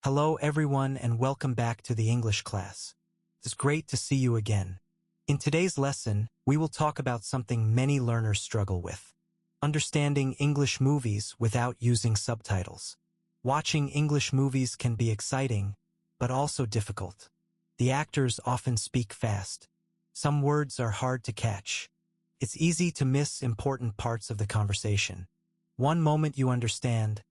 Hello everyone and welcome back to the English class. It's great to see you again. In today's lesson, we will talk about something many learners struggle with. Understanding English movies without using subtitles. Watching English movies can be exciting, but also difficult. The actors often speak fast. Some words are hard to catch. It's easy to miss important parts of the conversation. One moment you understand,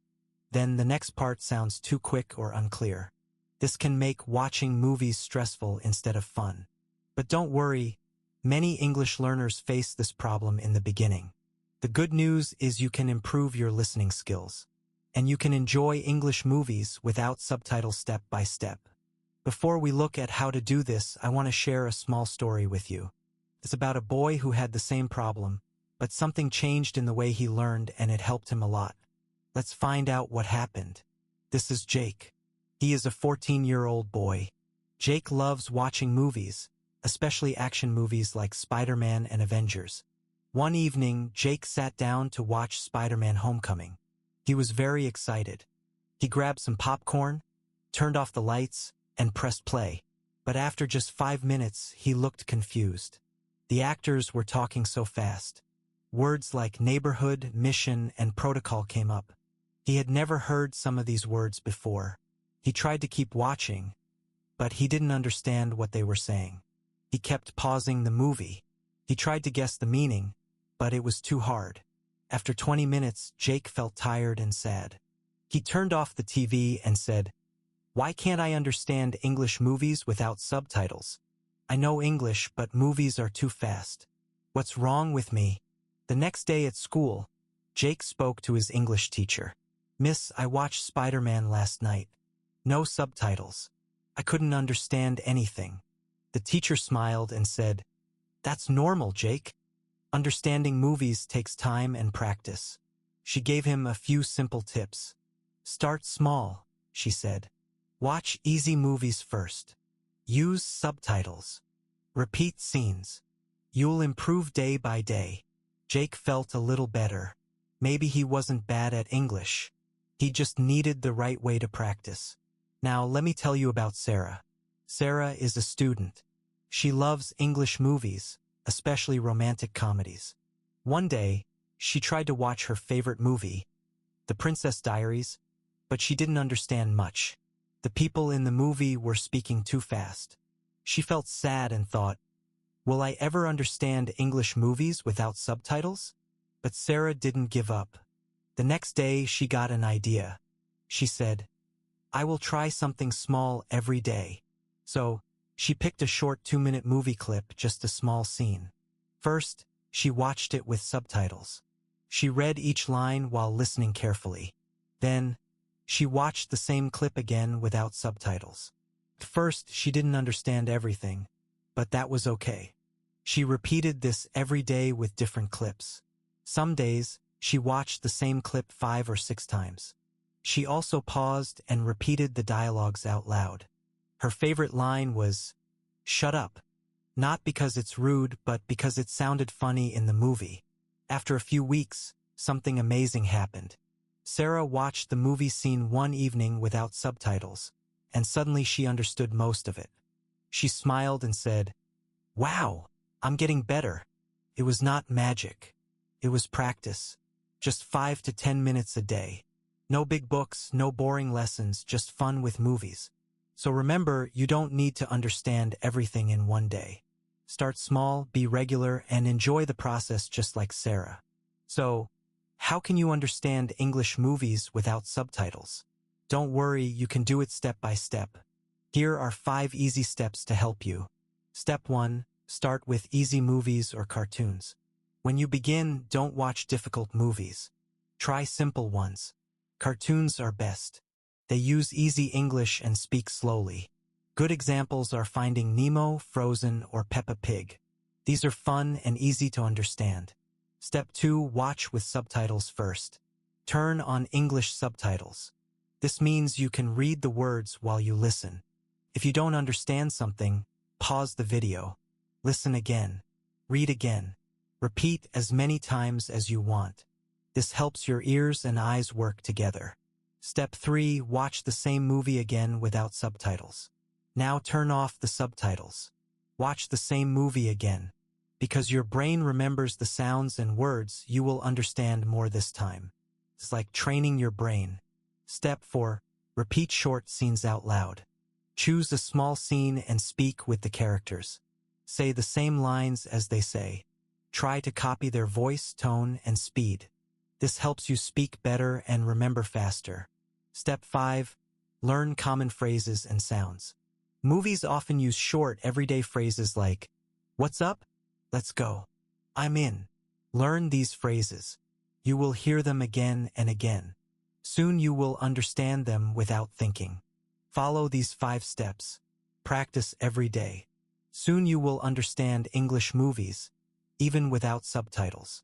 then the next part sounds too quick or unclear. This can make watching movies stressful instead of fun. But don't worry, many English learners face this problem in the beginning. The good news is you can improve your listening skills, and you can enjoy English movies without subtitles step by step. Before we look at how to do this, I want to share a small story with you. It's about a boy who had the same problem, but something changed in the way he learned and it helped him a lot. Let's find out what happened. This is Jake. He is a 14-year-old boy. Jake loves watching movies, especially action movies like Spider-Man and Avengers. One evening, Jake sat down to watch Spider-Man Homecoming. He was very excited. He grabbed some popcorn, turned off the lights, and pressed play. But after just 5 minutes, he looked confused. The actors were talking so fast. Words like neighborhood, mission, and protocol came up. He had never heard some of these words before. He tried to keep watching, but he didn't understand what they were saying. He kept pausing the movie. He tried to guess the meaning, but it was too hard. After 20 minutes, Jake felt tired and sad. He turned off the TV and said, "Why can't I understand English movies without subtitles? I know English, but movies are too fast. What's wrong with me?" The next day at school, Jake spoke to his English teacher. "Miss, I watched Spider-Man last night. No subtitles. I couldn't understand anything." The teacher smiled and said, "That's normal, Jake. Understanding movies takes time and practice." She gave him a few simple tips. "Start small," she said. "Watch easy movies first. Use subtitles. Repeat scenes. You'll improve day by day." Jake felt a little better. Maybe he wasn't bad at English. He just needed the right way to practice. Now let me tell you about Sarah. Sarah is a student. She loves English movies, especially romantic comedies. One day, she tried to watch her favorite movie, The Princess Diaries, but she didn't understand much. The people in the movie were speaking too fast. She felt sad and thought, "Will I ever understand English movies without subtitles?" But Sarah didn't give up. The next day, she got an idea. She said, "I will try something small every day." So, she picked a short 2-minute movie clip, just a small scene. First, she watched it with subtitles. She read each line while listening carefully. Then, she watched the same clip again without subtitles. At first, she didn't understand everything, but that was okay. She repeated this every day with different clips. Some days, she watched the same clip 5 or 6 times. She also paused and repeated the dialogues out loud. Her favorite line was, "Shut up." Not because it's rude, but because it sounded funny in the movie. After a few weeks, something amazing happened. Sarah watched the movie scene one evening without subtitles, and suddenly she understood most of it. She smiled and said, "Wow, I'm getting better." It was not magic. It was practice. Just 5 to 10 minutes a day. No big books, no boring lessons, just fun with movies. So remember, you don't need to understand everything in one day. Start small, be regular, and enjoy the process just like Sarah. So, how can you understand English movies without subtitles? Don't worry, you can do it step by step. Here are 5 easy steps to help you. Step 1, start with easy movies or cartoons. When you begin, don't watch difficult movies. Try simple ones. Cartoons are best. They use easy English and speak slowly. Good examples are Finding Nemo, Frozen, or Peppa Pig. These are fun and easy to understand. Step 2, watch with subtitles first. Turn on English subtitles. This means you can read the words while you listen. If you don't understand something, pause the video. Listen again. Read again. Repeat as many times as you want. This helps your ears and eyes work together. Step 3. Watch the same movie again without subtitles. Now turn off the subtitles. Watch the same movie again. Because your brain remembers the sounds and words, you will understand more this time. It's like training your brain. Step 4. Repeat short scenes out loud. Choose a small scene and speak with the characters. Say the same lines as they say. Try to copy their voice, tone, and speed. This helps you speak better and remember faster. Step 5. Learn common phrases and sounds. Movies often use short, everyday phrases like, "What's up? Let's go. I'm in." Learn these phrases. You will hear them again and again. Soon you will understand them without thinking. Follow these 5 steps. Practice every day. Soon you will understand English movies, even without subtitles.